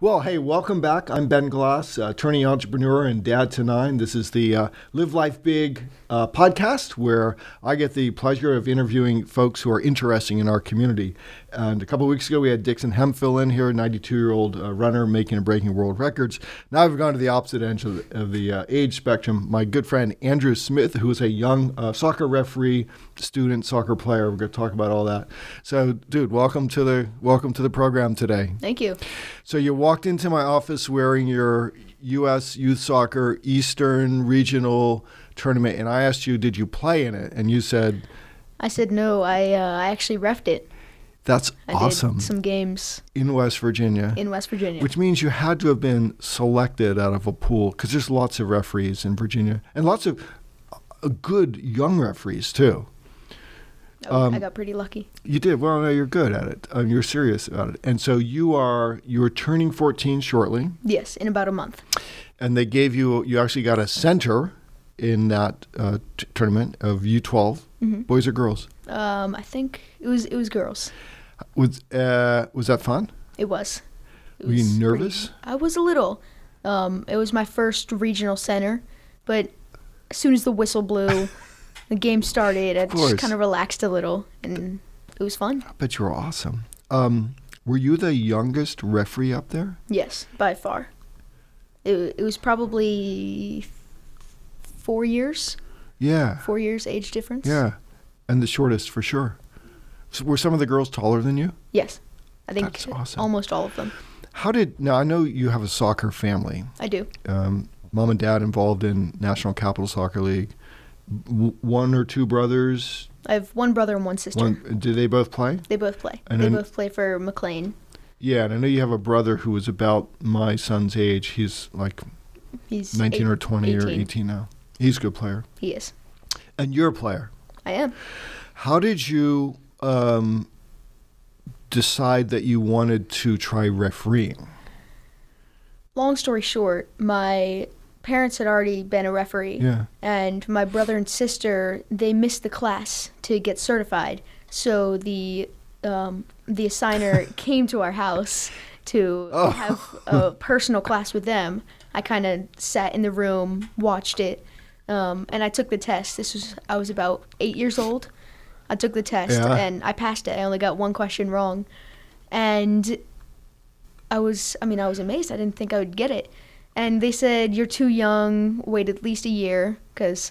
Well, hey, welcome back. I'm Ben Glass, attorney entrepreneur and dad to nine. This is the Live Life Big podcast where I get the pleasure of interviewing folks who are interesting in our community. And a couple of weeks ago, we had Dixon Hemphill in here, a 92-year-old runner making and breaking world records. Now we've gone to the opposite end of the age spectrum. My good friend Andrew Smith, who is a young soccer referee, student soccer player. We're going to talk about all that. So, dude, welcome to the program today. Thank you. So you walked into my office wearing your U.S. Youth Soccer Eastern Regional Tournament, and I asked you, did you play in it? And you said... I said no. I actually reffed it. That's awesome. I did some games. In West Virginia. In West Virginia. Which means you had to have been selected out of a pool, because there's lots of referees in Virginia, and lots of good young referees, too. I got pretty lucky. You did. Well, no, you're good at it. You're serious about it. And so you're turning 14 shortly. Yes, in about a month. And they gave you actually got a center in that tournament of U12. Mm-hmm. Boys or girls? I think it was girls. Was that fun? It was. Were you nervous? I was a little. It was my first regional center, but as soon as the whistle blew, the game started, I just kind of relaxed a little, and it was fun. I bet you were awesome. Were you the youngest referee up there? Yes, by far. It was probably 4 years. Yeah. 4 years age difference. Yeah, and the shortest for sure. So were some of the girls taller than you? Yes, I think that's awesome. Almost all of them. Now I know you have a soccer family. I do. Mom and dad involved in National Capital Soccer League. One or two brothers? I have one brother and one sister. Do they both play? They both play. They both play for McLean. Yeah, and I know you have a brother who is about my son's age. He's 19 or 20 18. Or 18 now. He's a good player. He is. And you're a player. I am. How did you decide that you wanted to try refereeing? Long story short, my parents had already been a referee. Yeah. And my brother and sister, they missed the class to get certified. So the assigner came to our house to have a personal class with them. I kind of sat in the room, watched it, and I took the test. I was about 8 years old. I took the test, and I passed it. I only got one question wrong. And I was amazed. I didn't think I would get it. And they said, you're too young, wait at least a year. Because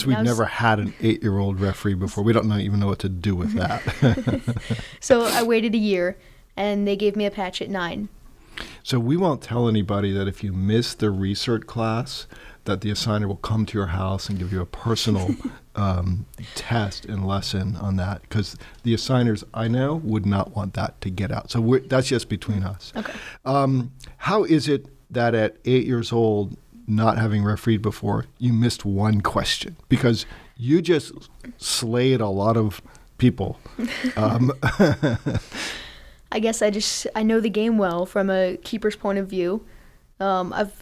we've never had an 8-year-old referee before. We don't even know what to do with that. So I waited a year, and they gave me a patch at 9. So we won't tell anybody that if you miss the research class, that the assigner will come to your house and give you a personal test and lesson on that. Because the assigners, I know, would not want that to get out. So that's just between us. Okay. How is it that at 8 years old, not having refereed before, you missed one question? Because you just slayed a lot of people. I guess I know the game well from a keeper's point of view. I've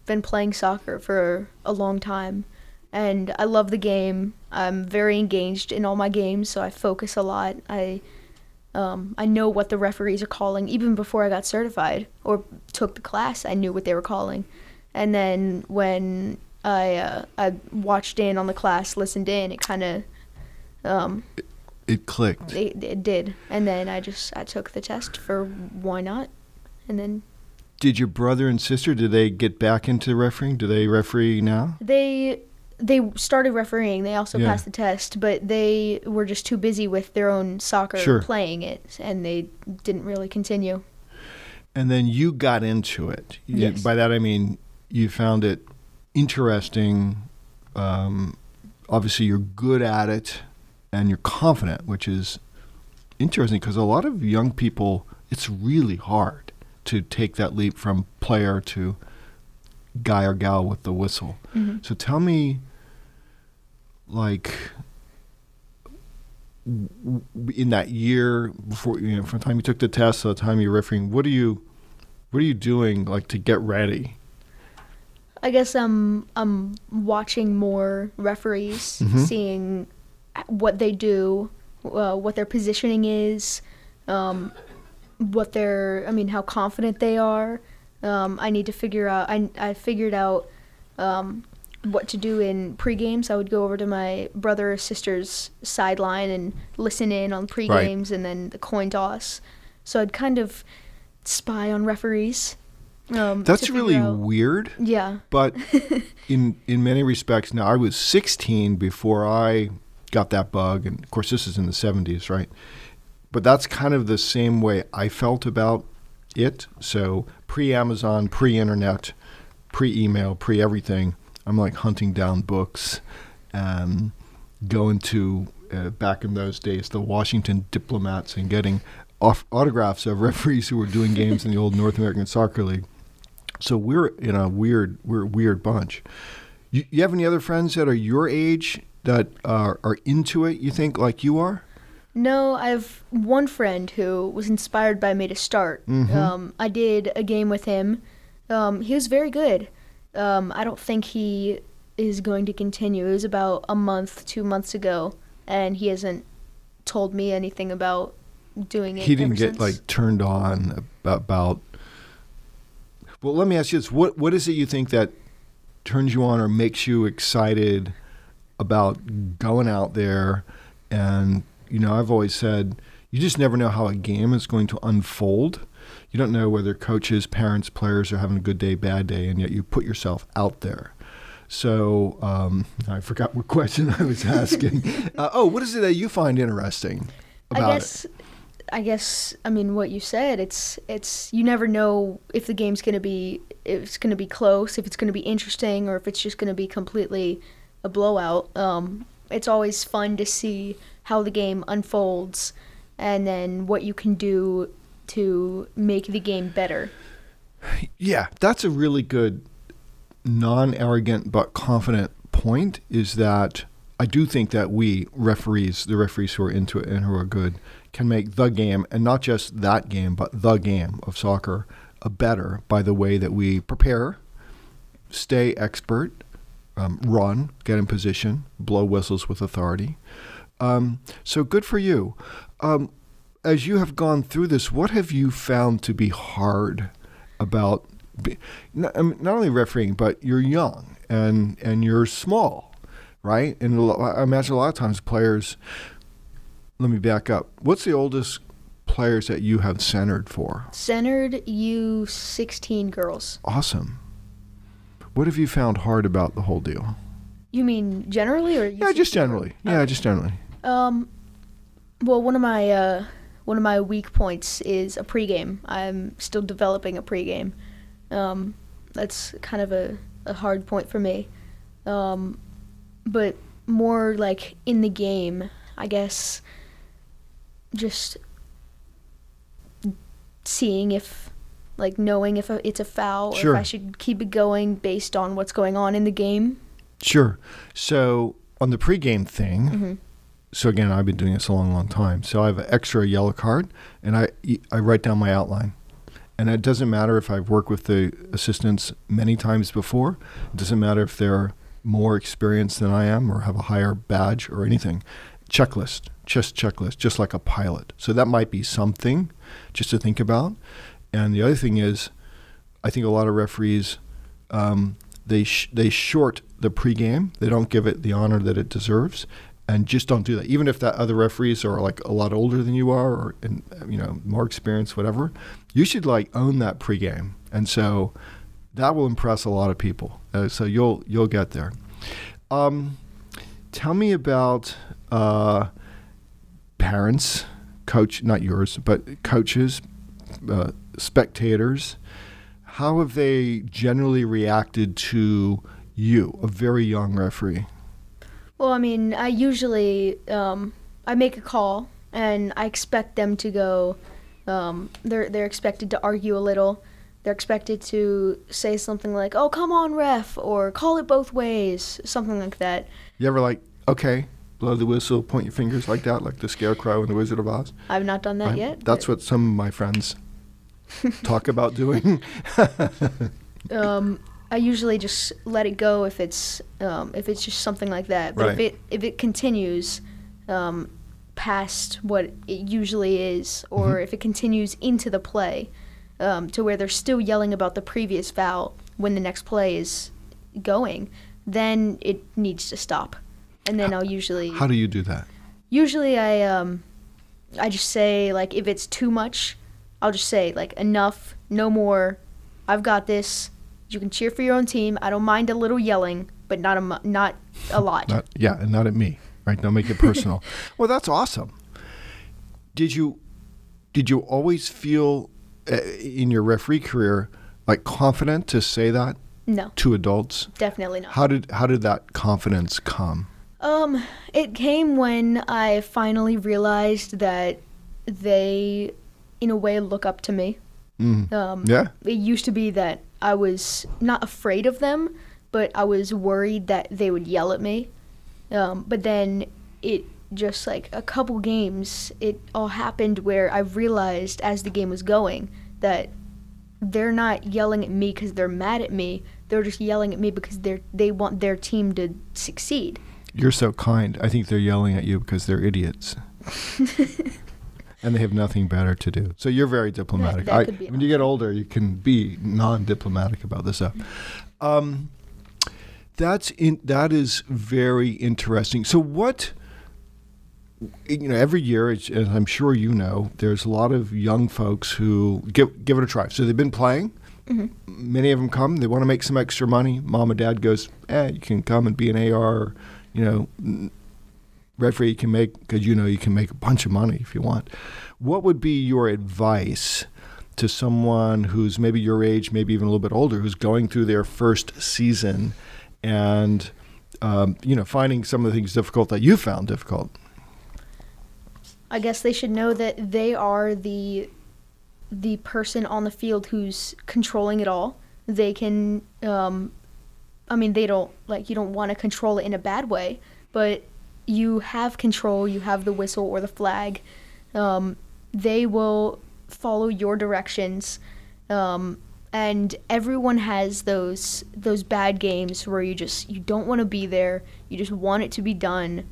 been playing soccer for a long time, and I love the game. I'm very engaged in all my games, so I focus a lot. I know what the referees are calling. Even before I got certified or took the class, I knew what they were calling. And then when I watched in on the class, listened in, it kind of... It clicked. It did. And then I took the test for why not. And then... Did your brother and sister, did they get back into refereeing? Do they referee now? They started refereeing. They also passed the test, but they were just too busy with their own soccer playing it, and they didn't really continue. And then you got into it. Yes. By that I mean you found it interesting. Obviously, you're good at it, and you're confident, which is interesting because a lot of young people, it's really hard to take that leap from player to guy or gal with the whistle. Mm-hmm. So tell me, in that year before, from the time you took the test to the time you're refereeing, what are you doing to get ready? I guess I'm watching more referees, seeing what they do, what their positioning is, how confident they are. I need to figure out. I figured out what to do in pre-games. I would go over to my brother or sister's sideline and listen in on pre-games and then the coin toss. So I'd kind of spy on referees. That's really weird. Yeah. But in many respects, now I was 16 before I got that bug, and of course this is in the 70s, right? But that's kind of the same way I felt about it. So pre-Amazon, pre-internet, pre-email, pre-everything, I'm like hunting down books and going to, back in those days, the Washington Diplomats and getting autographs of referees who were doing games in the old North American Soccer League. So we're a weird bunch. You have any other friends that are your age that are into it, you think, like you are? No, I have one friend who was inspired by me to start. Mm-hmm. I did a game with him. He was very good. I don't think he is going to continue. It was about 2 months ago, and he hasn't told me anything about doing it. He didn't ever get since. turned on about. Well, let me ask you this: what is it you think that turns you on or makes you excited about going out there? And I've always said you just never know how a game is going to unfold. You don't know whether coaches, parents, players are having a good day, bad day, and yet you put yourself out there. So I forgot what question I was asking. What is it that you find interesting about it? I guess what you said, it's you never know if the game's going to be close, if it's going to be interesting, or if it's just going to be completely a blowout. It's always fun to see how the game unfolds and then what you can do to make the game better. Yeah, that's a really good non-arrogant but confident point, is that I do think that the referees who are into it and who are good, can make the game, and not just that game, but the game of soccer, better by the way that we prepare, stay expert, run, get in position, blow whistles with authority. So good for you. As you have gone through this, what have you found to be hard about not only refereeing, but you're young and you're small, right? And I imagine a lot of times players. Let me back up. What's the oldest players that you have centered for? Centered U16 girls. Awesome. What have you found hard about the whole deal? You mean generally, or Yeah, just generally. Well, one of my weak points is a pregame. I'm still developing a pregame. That's kind of a hard point for me. But more like in the game, I guess. Just seeing knowing if it's a foul, Sure. or if I should keep it going based on what's going on in the game. Sure. So on the pregame thing, Mm-hmm. So again, I've been doing this a long, long time. So I have an extra yellow card, and I write down my outline. And it doesn't matter if I've worked with the assistants many times before. It doesn't matter if they're more experienced than I am or have a higher badge or anything. Checklist, just like a pilot. So that might be something just to think about. And the other thing is, I think a lot of referees, they short the pregame. They don't give it the honor that it deserves, and just don't do that. Even if that other referees are like a lot older than you are, or more experienced, whatever, you should own that pregame. And so that will impress a lot of people. So you'll get there. Tell me about parents, not yours, but coaches, spectators. How have they generally reacted to you, a very young referee? Well, I usually I make a call and I expect them to go. They're expected to argue a little. They're expected to say something like, "Oh, come on, ref," or "Call it both ways," something like that. You ever okay, blow the whistle, point your fingers like that, like the Scarecrow in The Wizard of Oz? I've not done that Right? yet. That's what some of my friends talk about doing. I usually just let it go if it's just something like that. But Right. if it continues, past what it usually is, or if it continues into the play, to where they're still yelling about the previous foul when the next play is going, then it needs to stop. And then I'll usually... How do you do that? Usually I just say, like, if it's too much, I'll just say, like, enough, no more, I've got this. You can cheer for your own team. I don't mind a little yelling, but not a lot. And not at me, right? Don't make it personal. Well, that's awesome. Did you always feel in your referee career like confident to say that? No. To adults? Definitely not. How did that confidence come? It came when I finally realized that they, in a way, look up to me. Yeah. It used to be that I was not afraid of them, but I was worried that they would yell at me. But then it just, like, a couple games, it all happened where I realized as the game was going that they're not yelling at me because they're mad at me. They're just yelling at me because they want their team to succeed. You're so kind. I think they're yelling at you because they're idiots. And they have nothing better to do. So you're very diplomatic. That could be when you get older, you can be non-diplomatic about this stuff. That is very interesting. So what, every year, as I'm sure you know, there's a lot of young folks who give it a try. So they've been playing. Mm-hmm. Many of them come. They want to make some extra money. Mom and dad goes, you can come and be an AR, referee. You can make, because you can make a bunch of money if you want. What would be your advice to someone who's maybe your age, maybe even a little bit older, who's going through their first season and finding some of the things difficult that you found difficult? I guess they should know that they are the person on the field who's controlling it all. They can, they don't, you don't want to control it in a bad way, but you have control, you have the whistle or the flag. They will follow your directions. And everyone has those bad games where you don't want to be there. You just want it to be done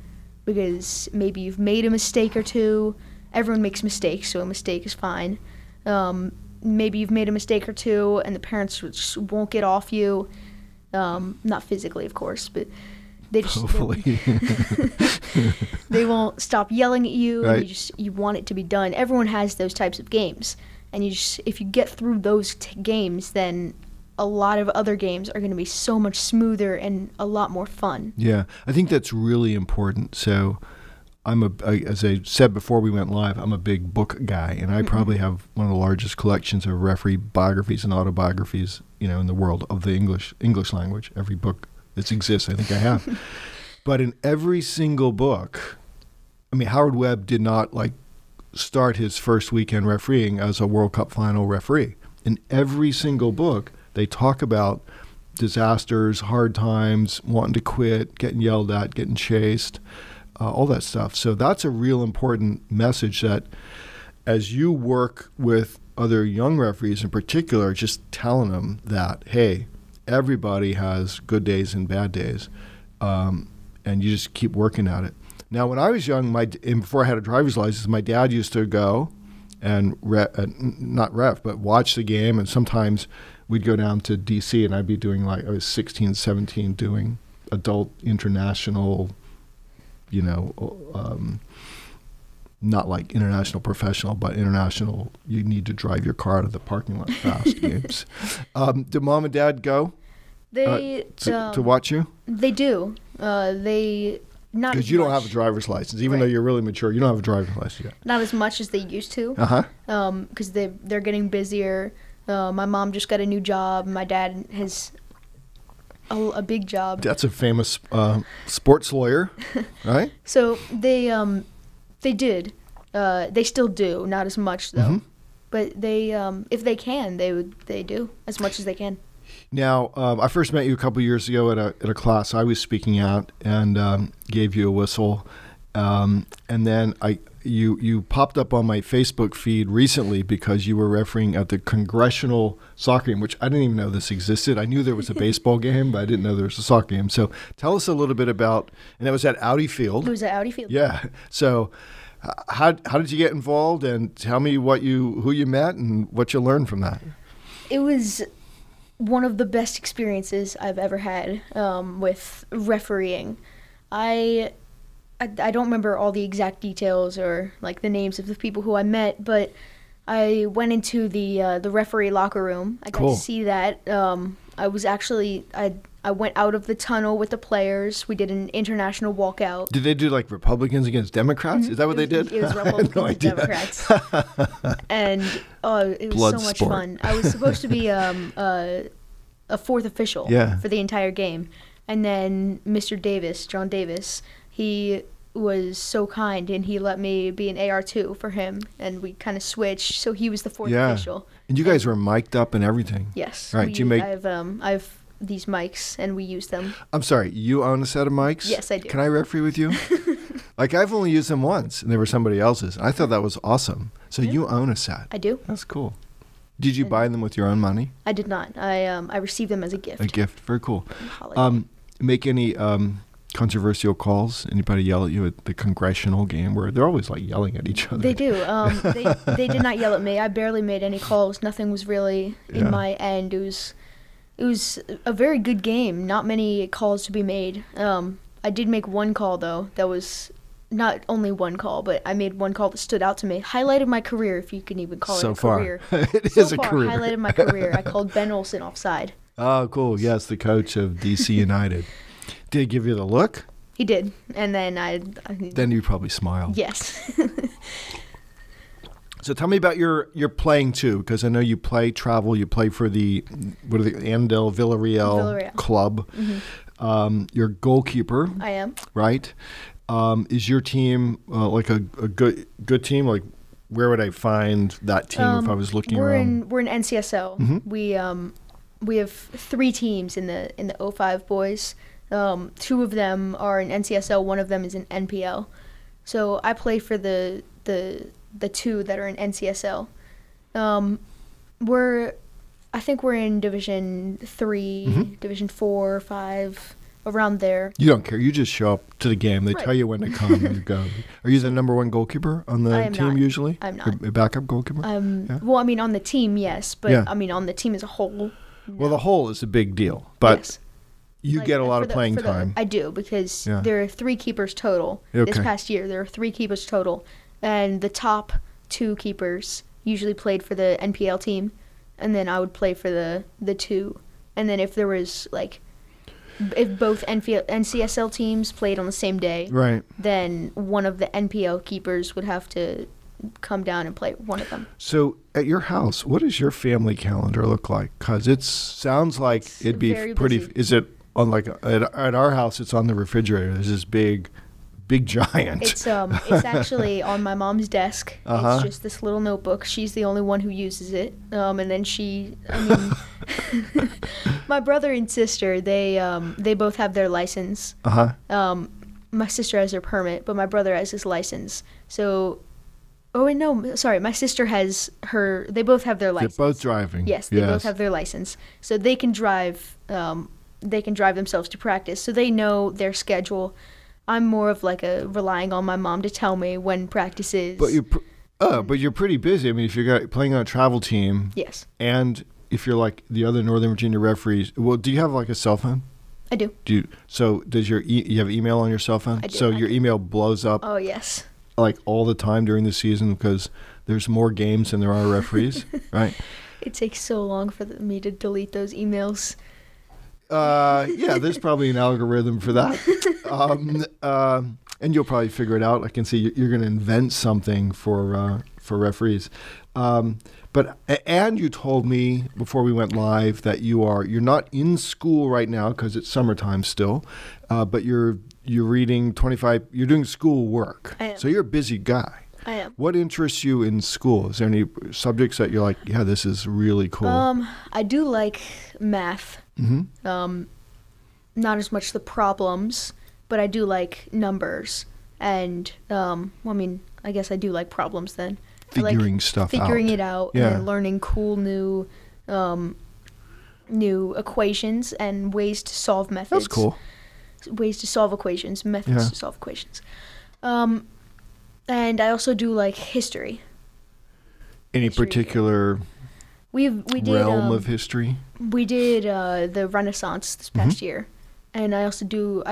because maybe you've made a mistake or two. Everyone makes mistakes, so a mistake is fine. Maybe you've made a mistake or two and the parents just won't get off you. Not physically, of course, but they just hopefully they won't stop yelling at you. Right. And you want it to be done. Everyone has those types of games, and if you get through those games, then a lot of other games are going to be so much smoother and a lot more fun. Yeah, I think that's really important. So as I said before we went live, I'm a big book guy, and I probably have one of the largest collections of referee biographies and autobiographies, in the world of the English language. Every book that exists, I think I have. But in every single book, Howard Webb did not start his first weekend refereeing as a World Cup final referee. In every single book, they talk about disasters, hard times, wanting to quit, getting yelled at, getting chased, all that stuff. So that's a real important message that as you work with other young referees in particular, just telling them that, hey, everybody has good days and bad days, and you just keep working at it. Now, when I was young, before I had a driver's license, my dad used to go and not ref, but watch the game, and sometimes we'd go down to D.C. and I'd be doing I was 16, 17, doing adult international, not like international professional, but international, you need to drive your car out of the parking lot fast games. Did mom and dad go to watch you? They do. Not because you don't have a driver's license, even though you're really mature. You don't have a driver's license yet. Not as much as they used to. Because they're getting busier. My mom just got a new job. My dad has a big job. That's a famous sports lawyer, right? So they did. They still do, not as much though. Mm-hmm. But they, if they can, they do as much as they can. Now, I first met you a couple years ago at a class. I was speaking out and gave you a whistle, and then you popped up on my Facebook feed recently because you were refereeing at the Congressional Soccer game, which I didn't even know this existed. I knew there was a baseball game, but I didn't know there was a soccer game. So tell us a little bit about, and it was at Audi Field. It was at Audi Field. Yeah. So How did you get involved? And tell me who you met and what you learned from that. It was one of the best experiences I've ever had with refereeing. I don't remember all the exact details or like the names of the people who I met, but I went into the referee locker room. I got Cool. to see that. I went out of the tunnel with the players. We did an international walkout. Did they do like Republicans against Democrats? Is that what they did? It was I had Republicans no and idea. Democrats. And it was Blood so much sport. fun. I was supposed to be a fourth official Yeah. for the entire game. And then Mr. Davis, John Davis, he was so kind and he let me be an AR2 for him. And we kind of switched. So he was the fourth Yeah. official. And you guys were mic'd up and everything. Yes. Right. Do you make? I've these mics and we use them. I'm sorry. You own a set of mics? Yes, I do. Can I referee with you? Like I've only used them once, and they were somebody else's. I thought that was awesome. So you own a set. I do. That's cool. Did you buy them with your own money? I did not. I received them as a gift. A gift. Very cool. Holiday. Make any controversial calls? Anybody yell at you at the congressional game where they're always like yelling at each other? They do. They did not yell at me. I barely made any calls. Nothing was really Yeah. in my end. It was a very good game. Not many calls to be made. I did make one call though. That was not only one call, but I made one call that stood out to me. Highlighted my career, if you can even call So it a far. career. It So is a far, career. highlighted my career. I called Ben Olsen offside. Oh, cool. Yes, the coach of DC United. Did he give you the look? He did, and then Then you probably smiled. yes. So tell me about your playing too, because I know you travel. You play for the Annandale Villarreal club. Mm-hmm. You're a goalkeeper, I am. right? Is your team like a good team? Like, where would I find that team if I was looking around? We're in NCSL. Mhm. We have 3 teams in the 05 boys. 2 of them are in NCSL. One of them is in NPL. So I play for the 2 that are in NCSL. I think we're in Division 3, Mm-hmm. Division 4, 5, around there. You don't care. You just show up to the game. They Right. tell you when to come and you go. Are you the number 1 goalkeeper on I the am team not. usually? I'm not. A backup goalkeeper? Yeah. Well, I mean, on the team, yes, but Yeah. I mean, on the team as a whole. Well, the whole is a big deal, but yes. you Like, get a lot for of the- playing for the- time. I do, because Yeah. there are 3 keepers total. This Okay. past year, there are 3 keepers total. And the top 2 keepers usually played for the NPL team. And then I would play for the 2. And then if there was, like, if both NCSL teams played on the same day, Right. then one of the NPL keepers would have to come down and play one of them. So at your house, what does your family calendar look like? Because it sounds like It's it'd be very pretty. busy. Is it on like at our house? It's on the refrigerator. There's this big giant. It's actually on my mom's desk. Uh-huh. It's just this little notebook. She's the only one who uses it. And then my brother and sister, they both have their license. My sister has her permit, but my brother has his license. So, oh wait, no, sorry, my sister has her. They both have their They're license. both driving. Yes, they both have their license, so they can drive. They can drive themselves to practice, so they know their schedule. I'm more of like relying on my mom to tell me when practice is. But you're pretty busy. I mean, if you're playing on a travel team, Yes, and if you're like the other Northern Virginia referees, well, do you have like a cell phone? I do. So does you have email on your cell phone? I do, So I your do. email blows up Oh yes. like all the time during the season because there's more games than there are referees, right? It takes so long for me to delete those emails. Yeah, there's probably an algorithm for that. And you'll probably figure it out. I can see you're going to invent something for referees. And you told me before we went live that you're not in school right now because it's summertime still, but you're reading 25. You're doing school work. I am. So you're a busy guy. I am. What interests you in school? Is there any subjects that you're like, yeah, this is really cool? I do like math. Mm-hmm. Not as much the problems, but I do like numbers. And, I guess I do like problems then. Figuring stuff out. Figuring it out Yeah. and then learning cool new equations and ways to solve methods. That's cool. Ways to solve equations, methods Yeah. to solve equations. And I also do like history. Any History. particular We did realm of history? we did the Renaissance this past year, and I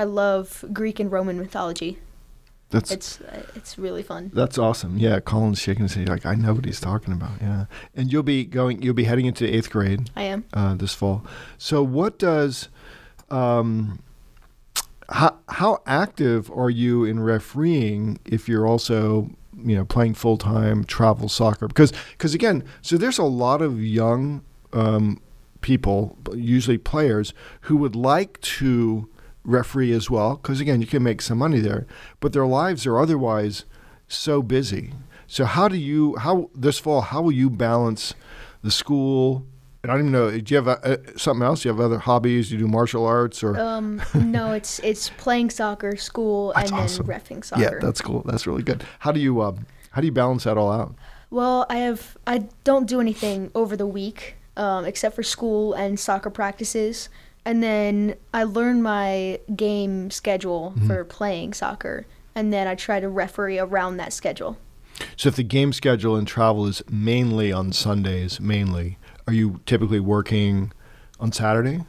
love Greek and Roman mythology. That's It's really fun. That's awesome. Yeah, Colin's shaking his head like, I know what he's talking about. Yeah, and you'll be heading into 8th grade. I am. This fall. So what does how active are you in refereeing if you're also playing full-time travel soccer? Because again, so there's a lot of young people, usually players, who would like to referee as well, because again, you can make some money there, but their lives are otherwise so busy. So how this fall, how will you balance the school? And I don't even know, do you have something else? Do you have other hobbies? Do you do martial arts or? No, it's playing soccer, school, That's and then awesome. reffing soccer. Yeah, that's cool. That's really good. How do you balance that all out? Well, I don't do anything over the week, except for school and soccer practices. And then I learn my game schedule for playing soccer, and then I try to referee around that schedule. So if the game schedule and travel is mainly on Sundays, are you typically working on Saturday?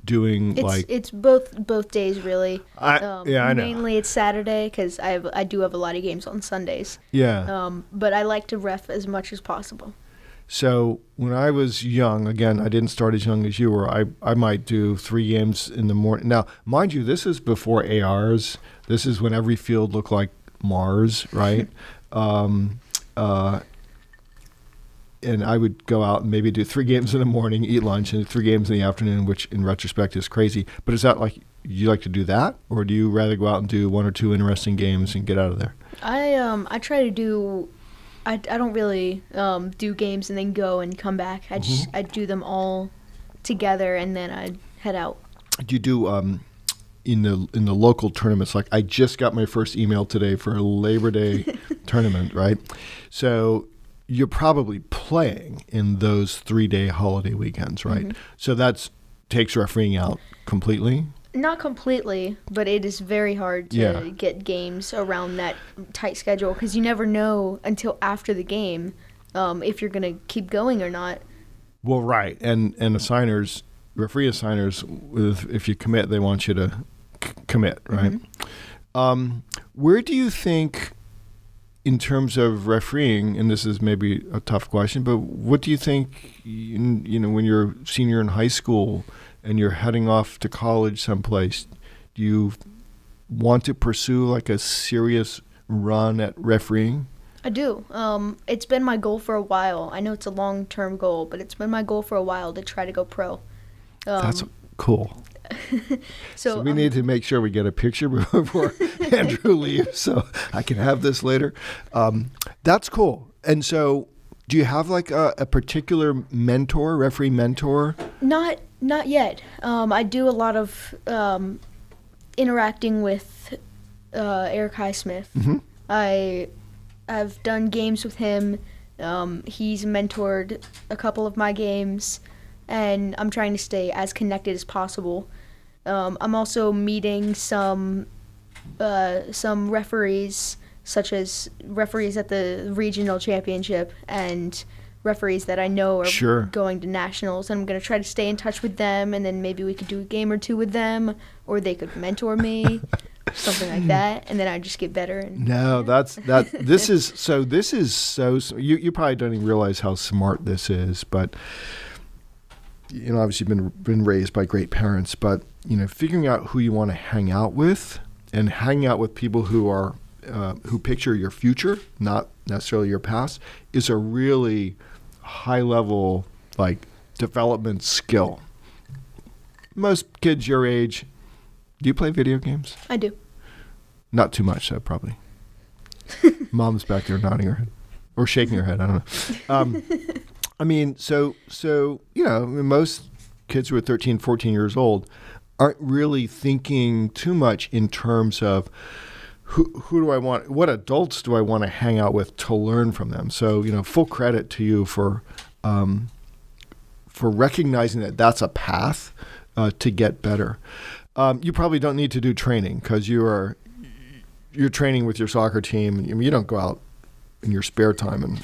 Doing It's both days really. I know. Mainly it's Saturday because I do have a lot of games on Sundays. Yeah. But I like to ref as much as possible. So when I was young, again, I didn't start as young as you were. I might do 3 games in the morning. Now, mind you, this is before ARs. This is when every field looked like Mars, right? And I would go out and maybe do 3 games in the morning, eat lunch, and 3 games in the afternoon, which in retrospect is crazy. But is that like you like to do that, or do you rather go out and do 1 or 2 interesting games and get out of there? I try to do. I don't really do games and then go and come back. I do them all together and then I head out. Do you do in the local tournaments? Like I just got my first email today for a Labor Day tournament, right? So you're probably playing in those 3-day holiday weekends, right? So that takes refereeing out completely? Not completely, but it is very hard to get games around that tight schedule because you never know until after the game if you're going to keep going or not. Well, right. And assigners, referee assigners, if you commit, they want you to commit, right? Where do you think, in terms of refereeing, and this is maybe a tough question, but what do you think, when you're a senior in high school and you're heading off to college someplace, do you want to pursue like a serious run at refereeing? I do. It's been my goal for a while. I know it's a long-term goal, but it's been my goal for a while to try to go pro. That's cool. So we need to make sure we get a picture before Andrew leaves so I can have this later. That's cool. And so do you have like a particular mentor, referee mentor? Not yet. I do a lot of interacting with Eric Highsmith. I've done games with him. He's mentored a couple of my games, and I'm trying to stay as connected as possible. I'm also meeting some referees, such as referees at the regional championship and referees that I know are going to nationals, and I'm going to try to stay in touch with them, and then maybe we could do a game or 2 with them, or they could mentor me, something like that, and then I just get better. This is so you probably don't even realize how smart this is, but obviously been raised by great parents, but figuring out who you want to hang out with and hanging out with people who are who picture your future, not necessarily your past, is a really high level development skill. Most kids your age, do you play video games? I do. Not too much, though, probably. Mom's back there nodding her head or shaking her head. I don't know. I mean, so most kids who are 13, 14 years old aren't really thinking too much in terms of who do I want, what adults do I want to hang out with to learn from them. So, full credit to you for recognizing that that's a path to get better. You probably don't need to do training because you are you're training with your soccer team. I mean, you don't go out in your spare time and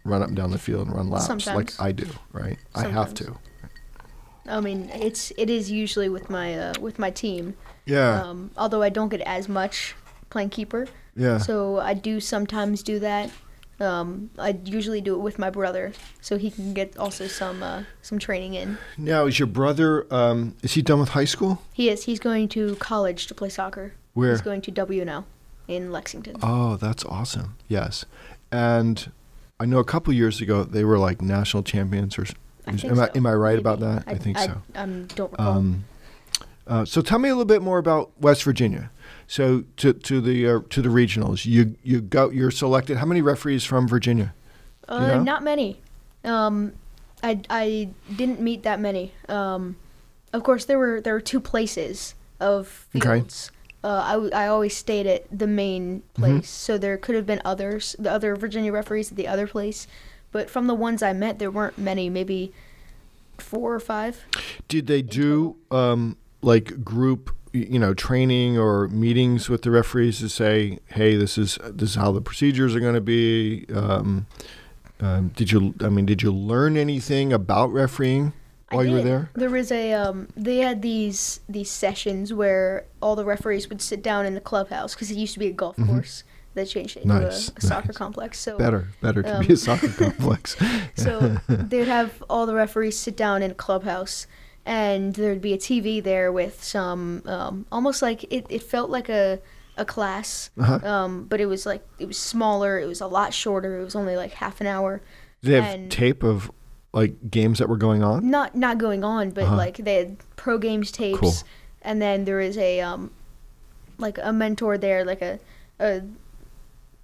run up and down the field and run laps Sometimes. like I do, right? I have to. I mean, it is usually with my team. Yeah. Although I don't get as much playing keeper. Yeah. So I do sometimes do that. I usually do it with my brother, so he can get also some training in. Now, is your brother, is he done with high school? He is. He's going to college to play soccer. Where? He's going to WNL in Lexington. Oh, that's awesome. Yes. And I know a couple years ago they were like national champions. Am I right about that? I think so. I don't recall. So tell me a little bit more about West Virginia. So to the regionals, you're selected. How many referees from Virginia? Do you know? Not many. I didn't meet that many. Of course, there were two places of fields. Okay. I always stayed at the main place, so there could have been the other Virginia referees at the other place, but from the ones I met, there weren't many. Maybe 4 or 5. Did they do like group, training or meetings with the referees to say, hey, this is how the procedures are going to be? Did you learn anything about refereing while you were there? There was they had these sessions where all the referees would sit down in the clubhouse, because it used to be a golf course that changed into a soccer complex. So better to be a soccer complex. So they'd have all the referees sit down in a clubhouse, and there'd be a TV there with some almost like it felt like a class, but it was smaller. It was a lot shorter. It was only like half an hour. Did they have tape of like games that were going on? Not going on, but like they had pro games tapes. Cool. And then there is a like a mentor there, like a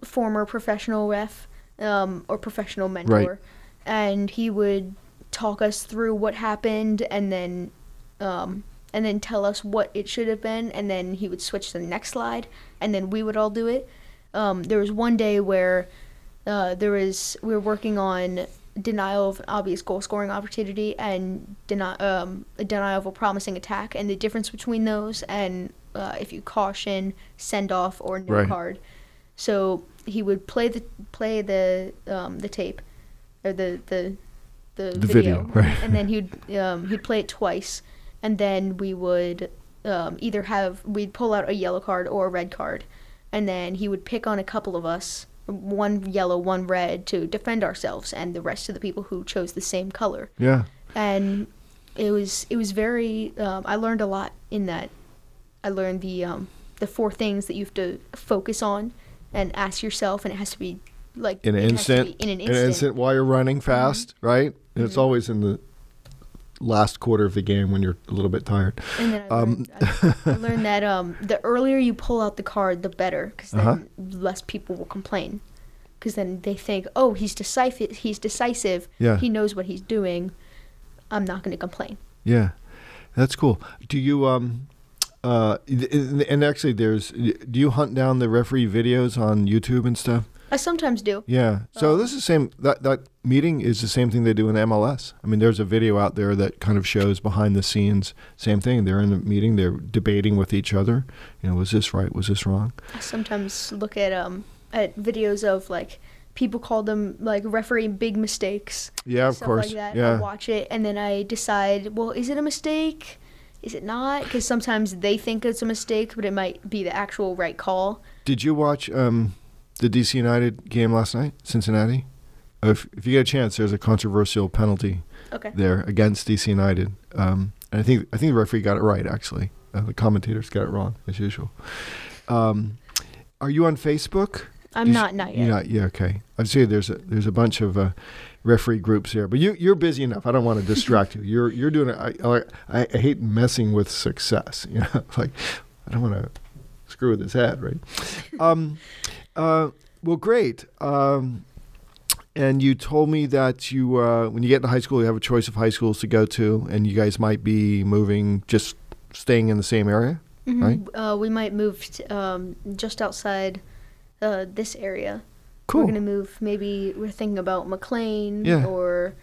former professional ref or professional mentor, right. And he would talk us through what happened, and then tell us what it should have been, and then he would switch to the next slide, and then we would all do it. There was one day where we were working on denial of an obvious goal scoring opportunity and denial of a promising attack, and the difference between those, and if you caution, send off, or no card. So he would play the tape or the video, right. And then he'd play it twice, and then we would we'd pull out a yellow card or a red card, and then he would pick on a couple of us, one yellow, one red, to defend ourselves, and the rest of the people who chose the same color. Yeah. And it was very. I learned a lot in that. I learned the 4 things that you have to focus on and ask yourself, and it has to be like in an instant while you're running fast, right? And it's always in the last quarter of the game when you're a little bit tired. And then I learned that the earlier you pull out the card, the better, because then less people will complain. Because then they think, oh, he's decisive. Yeah. He knows what he's doing. I'm not going to complain. Yeah, that's cool. Do you and actually, do you hunt down the referee videos on YouTube and stuff? I sometimes do. Yeah. So this is the same. That meeting is the same thing they do in MLS. I mean, there's a video out there that kind of shows behind the scenes. Same thing. They're in the meeting. They're debating with each other. Was this right? Was this wrong? I sometimes look at videos of like people call them like refereeing big mistakes. Yeah, of course. Like that. Yeah. I watch it and then I decide, well, is it a mistake? Is it not? Because sometimes they think it's a mistake, but it might be the actual right call. Did you watch the DC United game last night, Cincinnati? If you get a chance, there's a controversial penalty there against DC United. And I think the referee got it right, actually. The commentators got it wrong, as usual. Are you on Facebook? I'm not yet. Yeah, okay. I'd say there's a bunch of referee groups here, but you're busy enough. I don't want to distract you. You're doing it. I hate messing with success. Like I don't want to screw with his head, right? Well, great. And you told me that you, when you get into high school, you have a choice of high schools to go to, and you guys might be moving, just staying in the same area, right? We might move just outside this area. Cool. We're going to move, maybe we're thinking about McLean or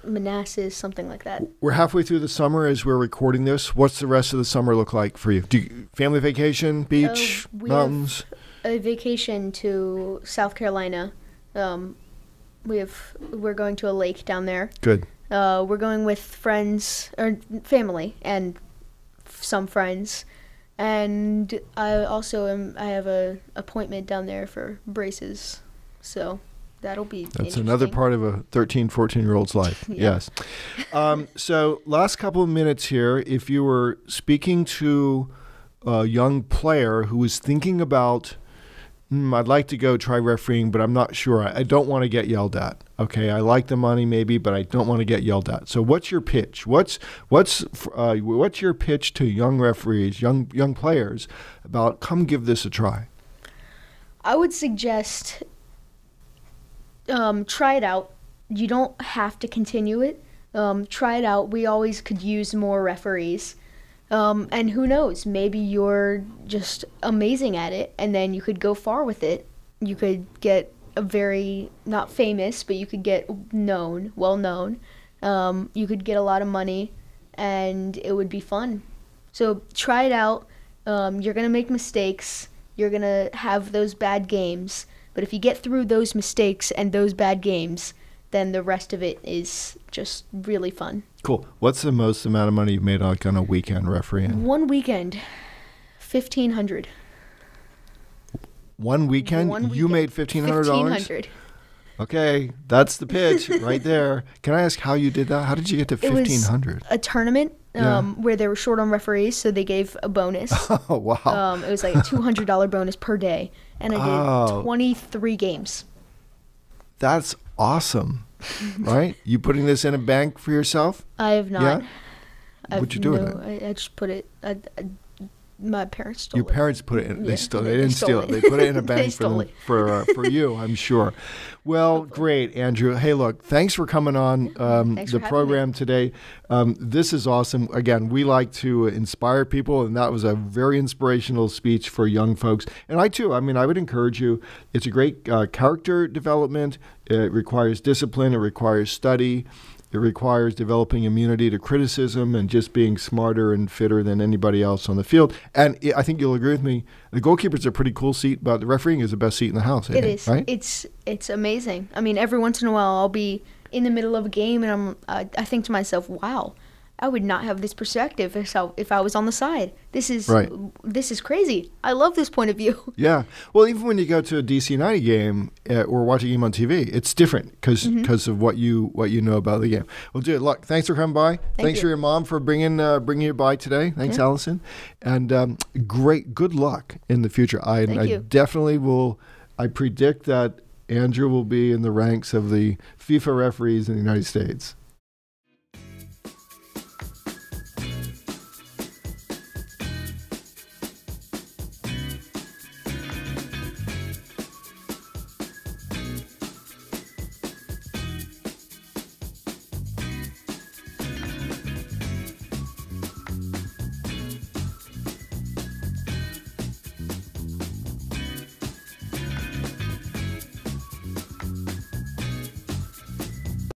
Manassas, something like that. We're halfway through the summer as we're recording this. What's the rest of the summer look like for you? Family vacation, beach, We mountains? have a vacation to South Carolina. We're going to a lake down there. Good. We're going with friends or family and some friends, and I have a appointment down there for braces, so that'll be That's another interesting. part of a 13, 14-year-old's life. Yeah. Yes. So last couple of minutes here, if you were speaking to a young player who was thinking about, I'd like to go try refereeing, but I'm not sure. I don't want to get yelled at. Okay, I like the money maybe, but I don't want to get yelled at. So what's your pitch? What's your pitch to young referees, young players about come give this a try? I would suggest try it out. You don't have to continue it. Try it out. We always could use more referees. And who knows, maybe you're just amazing at it, and then you could go far with it. You could get a very, not famous, but you could get well known. You could get a lot of money, and it would be fun. So try it out. You're going to make mistakes. You're going to have those bad games. But if you get through those mistakes and those bad games, then the rest of it is just really fun. Cool. What's the most amount of money you've made on a weekend refereeing? One weekend, $1,500. One weekend? One You made weekend. $1,500? $1,500. Okay, that's the pitch right there. Can I ask how you did that? How did you get to It was $1,500? a tournament Yeah. where they were short on referees, so they gave a bonus. Oh, wow. It was like a $200 bonus per day, and I did Oh. 23 games. That's awesome, right? You putting this in a bank for yourself? I have not. Yeah? I've What'd you do with it? I just put it. My parents stole Your it. parents put it in. They Yeah, stole. they They didn't stole steal it. it. They put it in a They bank stole it. for you, I'm sure. Well, great, Andrew. Hey, look, thanks for coming on Thanks the for having program today. This is awesome. Again, we like to inspire people, and that was a very inspirational speech for young folks. And I too. I mean, I would encourage you. It's a great character development. It requires discipline. It requires study. It requires developing immunity to criticism and just being smarter and fitter than anybody else on the field. And I think you'll agree with me. The goalkeeper's a pretty cool seat, but the refereeing is the best seat in the house. It is. Right? It's amazing. I mean, every once in a while, I'll be in the middle of a game, and I think to myself, "Wow, I would not have this perspective if I was on the side. This is Right. This is crazy. I love this point of view." Yeah. Well, even when you go to a DC United game or watch a game on TV, it's different because of what you know about the game. Well, dude, look, thanks for coming by. Thanks you. for your mom for bringing you by today. Thanks, Yeah. Allison. And good luck in the future. I Thank you. definitely will. I predict that Andrew will be in the ranks of the FIFA referees in the United States.